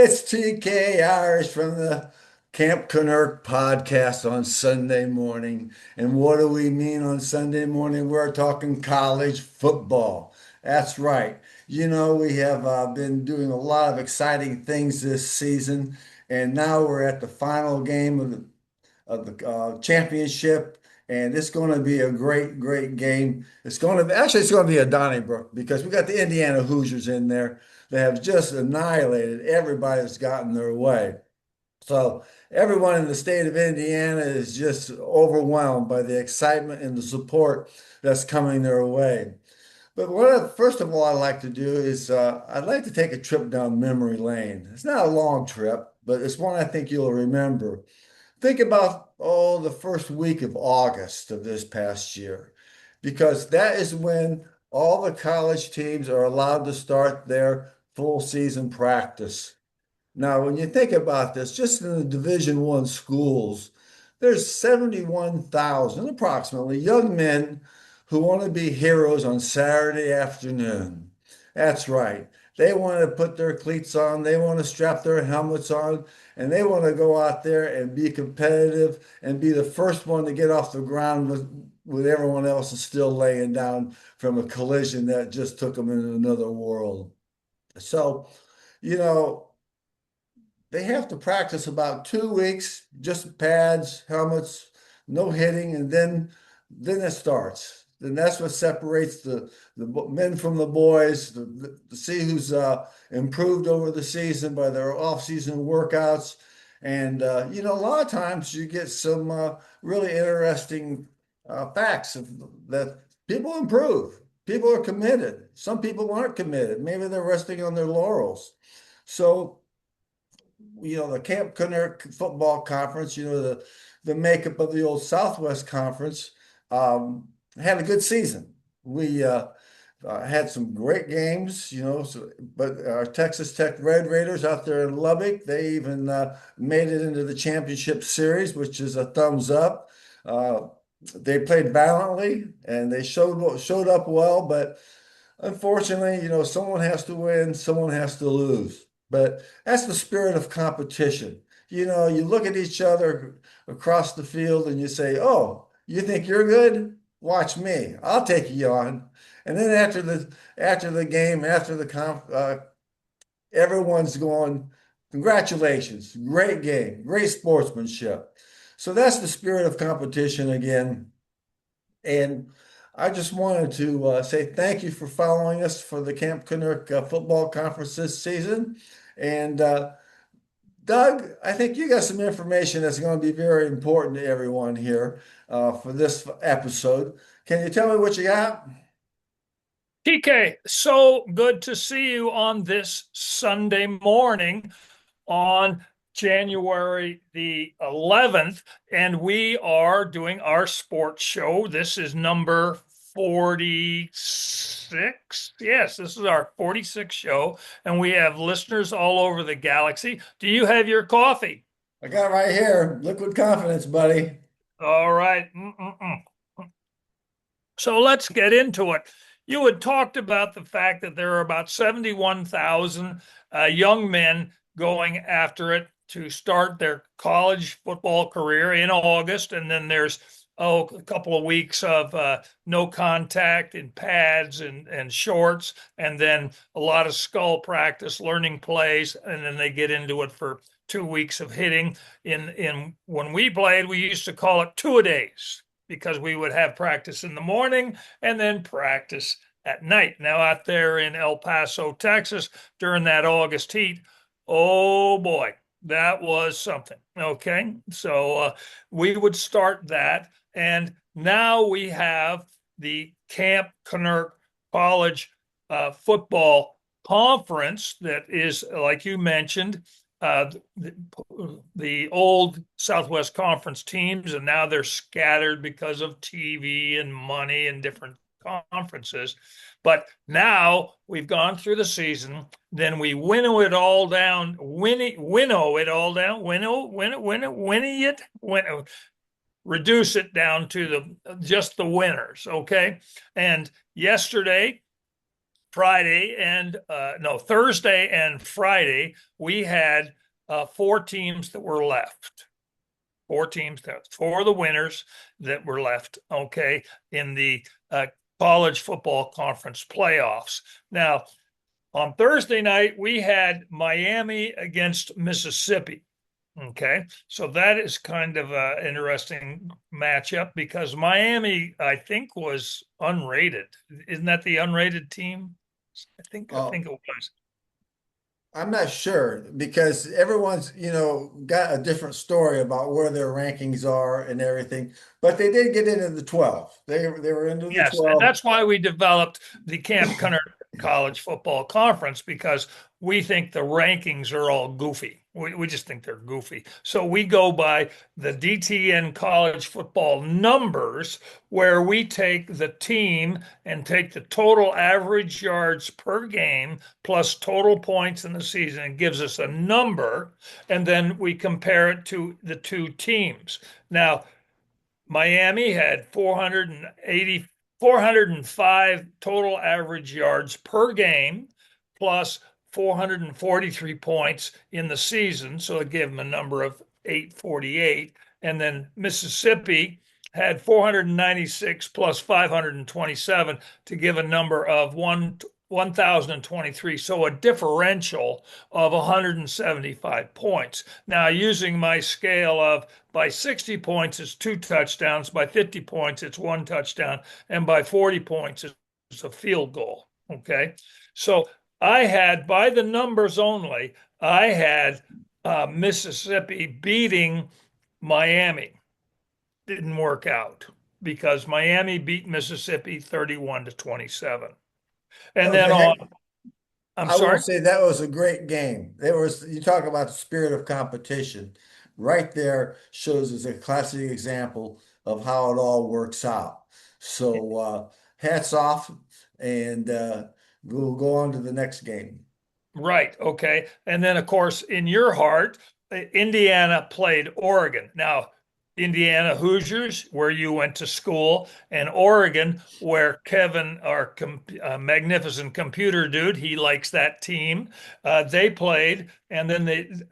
It's TK Irish from the Camp Kennerk podcast on Sunday morning. And what do we mean on Sunday morning? We're talking college football. That's right. We have been doing a lot of exciting things this season, and now we're at the final game of the championship, and it's going to be a great, great game. It's going to be a Donnybrook because we got the Indiana Hoosiers in there. They have just annihilated everybody that's gotten their way. So everyone in the state of Indiana is just overwhelmed by the excitement and the support that's coming their way. But first of all, I'd like to do is I'd like to take a trip down memory lane. It's not a long trip, but it's one I think you'll remember. Think about, the first week of August of this past year, because that is when all the college teams are allowed to start their full season practice. Now, when you think about this, just in the Division One schools, there's 71,000 approximately young men who want to be heroes on Saturday afternoon. That's right. They want to put their cleats on, they want to strap their helmets on, and they want to go out there and be competitive and be the first one to get off the ground with everyone else is still laying down from a collision that just took them into another world. So, you know, they have to practice about 2 weeks, just pads, helmets, no hitting, and then it starts. Then that's what separates the men from the boys, to see who's improved over the season by their off-season workouts. And a lot of times you get some really interesting facts that people improve. People are committed. Some people aren't committed. Maybe they're resting on their laurels. So the Camp Kennerk football conference, the makeup of the old Southwest Conference, had a good season. We had some great games, but our Texas Tech Red Raiders out there in Lubbock, they even made it into the championship series, which is a thumbs up. Uh, they played valiantly and they showed up well, but unfortunately, someone has to win, someone has to lose. But that's the spirit of competition. You look at each other across the field and you say, "Oh, you think you're good? Watch me. I'll take you on." And then after the game, after the everyone's going, "Congratulations, great game, great sportsmanship." So that's the spirit of competition again. And I just wanted to say thank you for following us for the Camp Kennerk football conference this season. And Doug, I think you got some information that's going to be very important to everyone here for this episode. Can you tell me what you got? TK, so good to see you on this Sunday morning on January the 11th, and we are doing our sports show. This is number 46. Yes, this is our 46th show, and we have listeners all over the galaxy. Do you have your coffee? I got it right here. Liquid confidence, buddy. All right. So let's get into it. You had talked about the fact that there are about 71,000 young men going after it to start their college football career in August. And then there's, a couple of weeks of no contact in pads and shorts, and then a lot of skull practice, learning plays. And then they get into it for 2 weeks of hitting. In when we played, we used to call it two-a-days because we would have practice in the morning and then practice at night. Now, out there in El Paso, Texas, during that August heat, oh boy, that was something. Okay. So we would start that. And now we have the Camp Kennerk College Football Conference that is, like you mentioned, the old Southwest Conference teams, and now they're scattered because of TV and money and different conferences. But now we've gone through the season, then we winnow it all down, winnow it all down, reduce it down to just the winners. Okay. And yesterday, Friday and no, Thursday and Friday, we had four teams that were left. Four teams, four of the winners that were left, okay, in the college football conference playoffs. Now, on Thursday night, we had Miami against Mississippi. Okay, so that is kind of an interesting matchup because Miami, I think, was unrated. Isn't that the unrated team? I think it was. I'm not sure because everyone's, got a different story about where their rankings are and everything. But they did get into the 12. They were into the Yes, and 12. that's why we developed the Camp Kennerk College Football Conference because we think the rankings are all goofy. We just think they're goofy. So we go by the DTN college football numbers, where we take the team and take the total average yards per game plus total points in the season. It gives us a number, and then we compare it to the two teams. Now, Miami had 405 total average yards per game, plus 443 points in the season. So it gave them a number of 848. And then Mississippi had 496 plus 527 to give a number of 1,023. So a differential of 175 points. Now, using my scale of by 60 points, it's two touchdowns. By 50 points, it's one touchdown. And by 40 points, it's a field goal. Okay. So I had, by the numbers only, I had Mississippi beating Miami. Didn't work out because Miami beat Mississippi 31-27. That And was then a heck. I'm I will sorry. say that was a great game. There was, you talk about the spirit of competition. Right there shows us a classic example of how it all works out. So hats off, and we'll go on to the next game. Right. Okay. And then, of course, in your heart, Indiana played Oregon. Now, Indiana Hoosiers, where you went to school, and Oregon, where Kevin, our magnificent computer dude, he likes that team. They played, and then the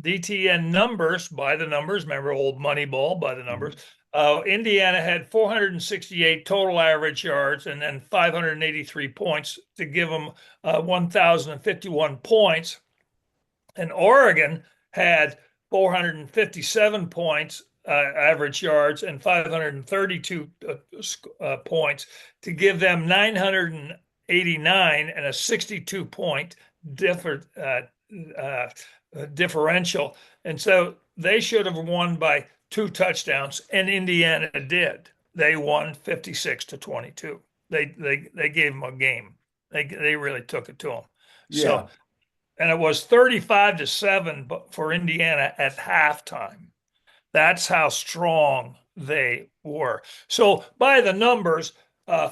DTN numbers, by the numbers, remember old Moneyball by the numbers. Mhm. Indiana had 468 total average yards and then 583 points to give them 1,051 points. And Oregon had 457 points average yards and 532 points to give them 989 and a 62 point different uh, differential. And so they should have won by two touchdowns, and Indiana did. They won 56-22. They gave them a game. They really took it to them. So, Yeah. and it was 35-7 for Indiana at halftime. That's how strong they were. So by the numbers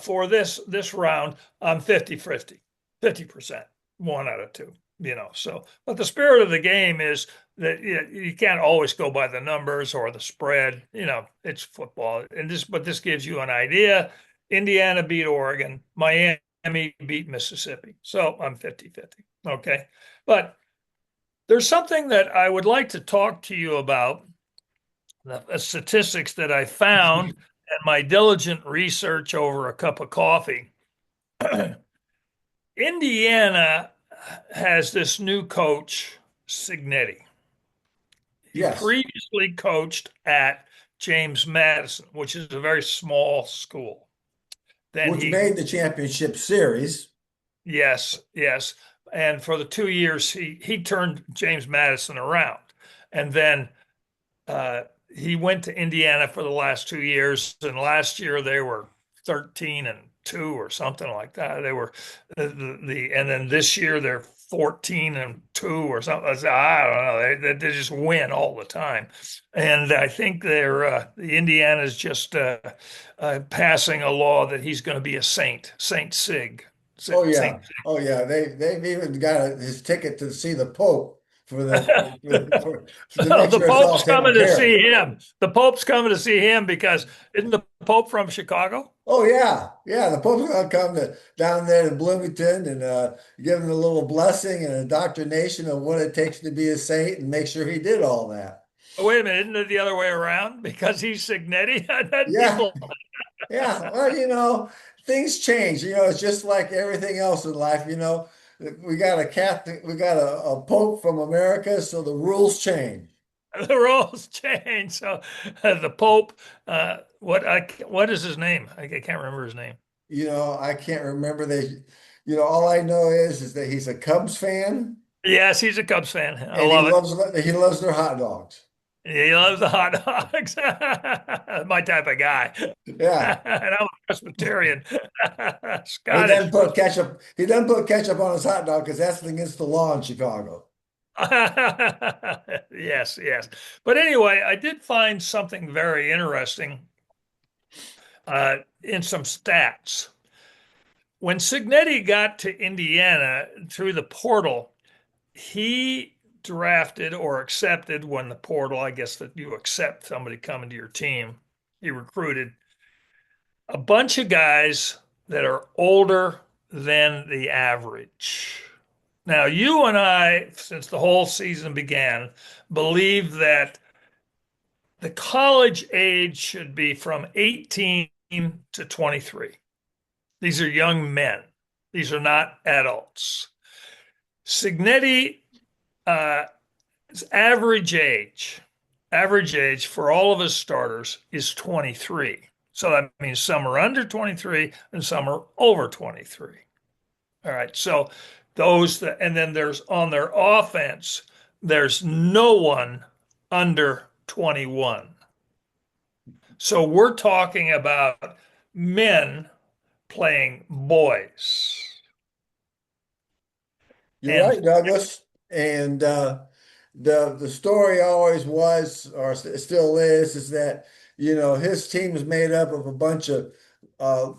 for this round, I'm 50-50%, one out of two. So but the spirit of the game is that you can't always go by the numbers or the spread. It's football, and this gives you an idea. Indiana beat Oregon, Miami beat Mississippi, so I'm 50-50. Okay, but there's something that I would like to talk to you about, the statistics that I found and my diligent research over a cup of coffee. Indiana has this new coach, Signetti. He Yes. previously coached at James Madison, which is a very small school. Then Which made the championship series. yes, yes. And for the 2 years, he turned James Madison around. And then Uh, he went to Indiana for the last 2 years, and last year they were 13-2 or something like that. They were and then this year they're 14-2 or something. I don't know. They just win all the time, and I think the Indiana's just passing a law that he's going to be a saint, Saint Sig, Oh Saint. yeah. Oh yeah. They've even got his ticket to see the Pope for to make The sure it's all Pope's taken coming to care of. see him. The Pope's coming to see him because isn't the Pope from Chicago? Oh yeah, yeah. The Pope's gonna come down there to Bloomington and give him a little blessing and indoctrination of what it takes to be a saint and make sure he did all that. Oh, wait a minute, isn't it the other way around? Because he's Signetti? That Yeah, people. yeah. Well, things change. It's just like everything else in life. We got a Catholic, we got a Pope from America, so the rules change. The roles change. So the Pope, what is his name? I can't remember his name. I can't remember all I know is that he's a Cubs fan Yes, he's a Cubs fan. I and he love it. loves their hot dogs. He loves the hot dogs. My type of guy. Yeah. And I'm a Presbyterian, He doesn't Scottish. put ketchup. He doesn't put ketchup on his hot dog because that's against the law in Chicago. Yes, yes. But anyway, I did find something very interesting in some stats. When Signetti got to Indiana through the portal, he drafted or accepted when the portal, I guess that you accept somebody coming to your team, he recruited a bunch of guys that are older than the average. Now, you and I, since the whole season began, believe that the college age should be from 18 to 23. These are young men. These are not adults. Signetti, uh, average age for all of his starters is 23. So that means some are under 23 and some are over 23. All right. So and then there's on their offense, there's no one under 21. So we're talking about men playing boys. You're And right, Douglas. And the story always was, or still is that his team is made up of a bunch of uh,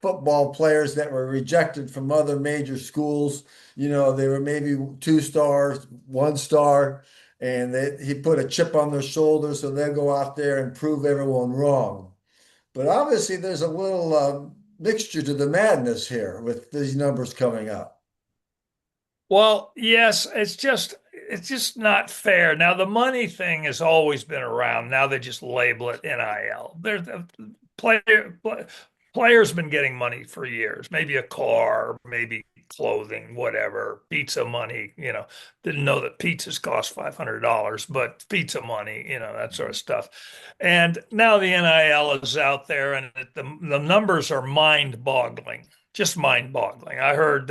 football players that were rejected from other major schools. They were maybe two stars, one star, and he put a chip on their shoulder so they'll go out there and prove everyone wrong. But obviously, there's a little mixture to the madness here with these numbers coming up. well, yes, it's just not fair. Now the money thing has always been around. Now they just label it NIL. There's a players been getting money for years. Maybe a car, maybe clothing, whatever, pizza money. Didn't know that pizzas cost $500, but pizza money, that sort of stuff. And now the NIL is out there, and the numbers are mind-boggling, just mind-boggling. I heard.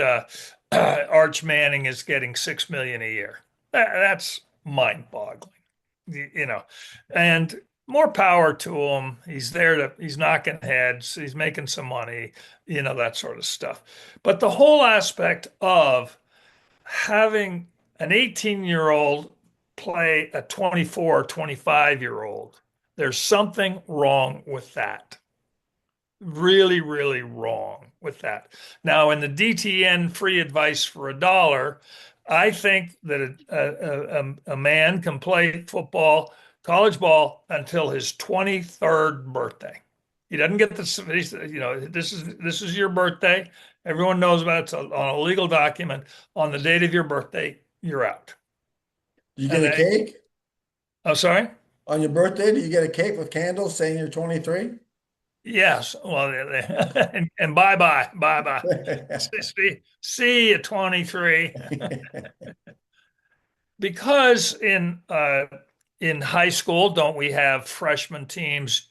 Arch Manning is getting 6 million a year. That's mind-boggling, you know. And more power to him. He's knocking heads, he's making some money, that sort of stuff. But the whole aspect of having an 18-year-old play a 24 or 25-year-old, there's something wrong with that. Really, really wrong with that. Now, in the DTN free advice for $1, I think that a man can play football, college ball, until his 23rd birthday. He doesn't get this, this is your birthday. Everyone knows about it. It's on a legal document. On the date of your birthday, you're out. Do you get And a cake I'm sorry. on your birthday? Do you get a cake with candles saying you're 23? Yes. Well, and bye bye, bye bye. See you 23. Because in high school, don't we have freshman teams,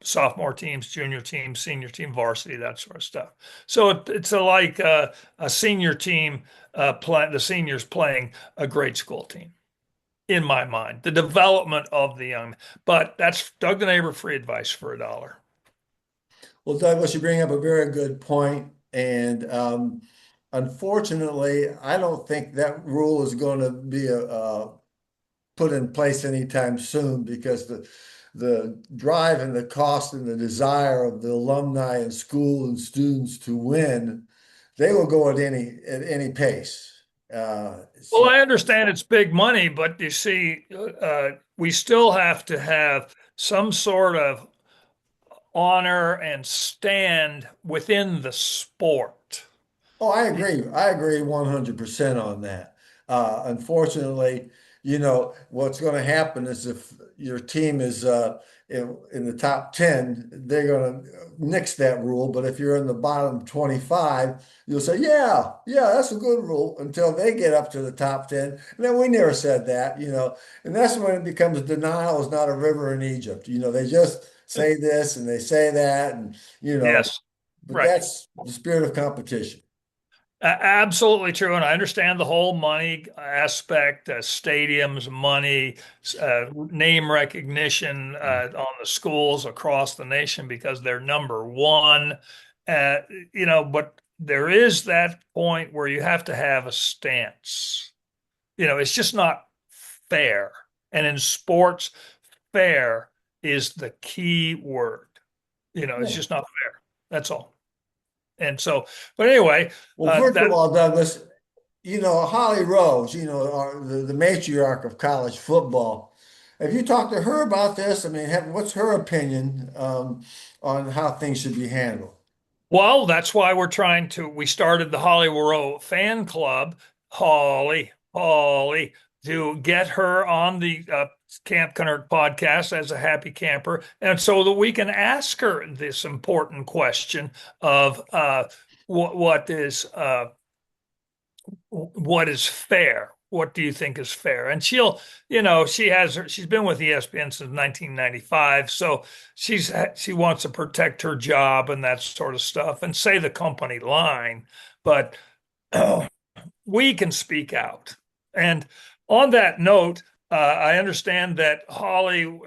sophomore teams, junior team, senior team, varsity, that sort of stuff. So it's like a senior team the seniors playing a grade school team. In my mind, the development of the young, but that's Doug the Neighbor free advice for $1. Well, Douglas, you bring up a very good point, and unfortunately, I don't think that rule is going to be put in place anytime soon because the drive and the cost and the desire of the alumni and school and students to win, they will go at any pace. Well, So I understand it's big money, but you see, we still have to have some sort of honor and stand within the sport. Oh, I agree. I agree 100% on that. Unfortunately, what's going to happen is if your team is in the top 10, they're going to nix that rule. But if you're in the bottom 25, you'll say, yeah, yeah, that's a good rule until they get up to the top 10. And then we never said that, and that's when it becomes denial is not a river in Egypt. They just say this and they say that, Yes, but right. that's the spirit of competition. Absolutely true. And I understand the whole money aspect, stadiums, money, name recognition on the schools across the nation because they're number one. Uh, but there is that point where you have to have a stance. It's just not fair. And in sports, fair is the key word. It's Yeah. just not fair. That's all. And so, but anyway, Well, first of that all, Douglas, Holly Rose, the matriarch of college football. Have you talked to her about this? I mean, what's her opinion on how things should be handled? well, that's why we started the Holly Rowe fan club, Holly, to get her on the Camp Kennerk podcast as a happy camper. And so that we can ask her this important question of what is fair? What do you think is fair? And she's been with ESPN since 1995, so she wants to protect her job and that sort of stuff and say the company line, but we can speak out. And on that note, I understand that Holly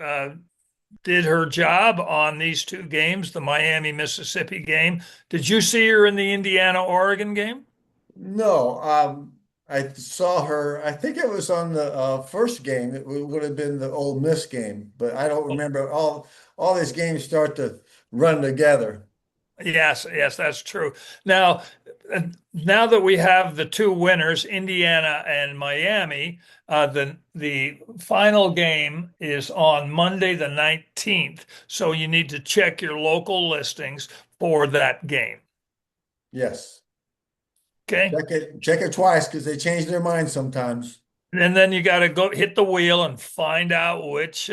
did her job on these two games, the Miami Mississippi game. Did you see her in the Indiana Oregon game? No, I saw her. I think it was on the first game. Would have been the Ole Miss game, but I don't remember. All these games start to run together. Yes, yes, that's true. Now, now that we have the two winners, Indiana and Miami, the final game is on Monday the 19th. So you need to check your local listings for that game. Yes. Okay. Check it twice because they change their minds sometimes. And then you got to go hit the wheel and find out which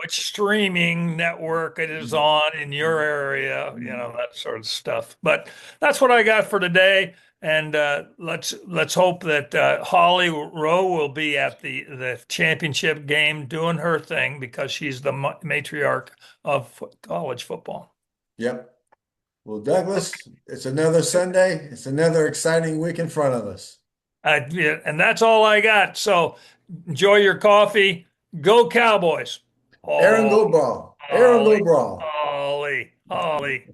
streaming network it is on in your area, that sort of stuff. But that's what I got for today. And let's hope that Holly Rowe will be at the championship game doing her thing because she's the matriarch of college football. Yep. Well, Douglas, it's another Sunday. It's another exciting week in front of us. Yeah, and that's all I got. So enjoy your coffee. Go Cowboys. Aaron Oh, go ball. Aaron go Ollie, brawl. Ollie, Ollie.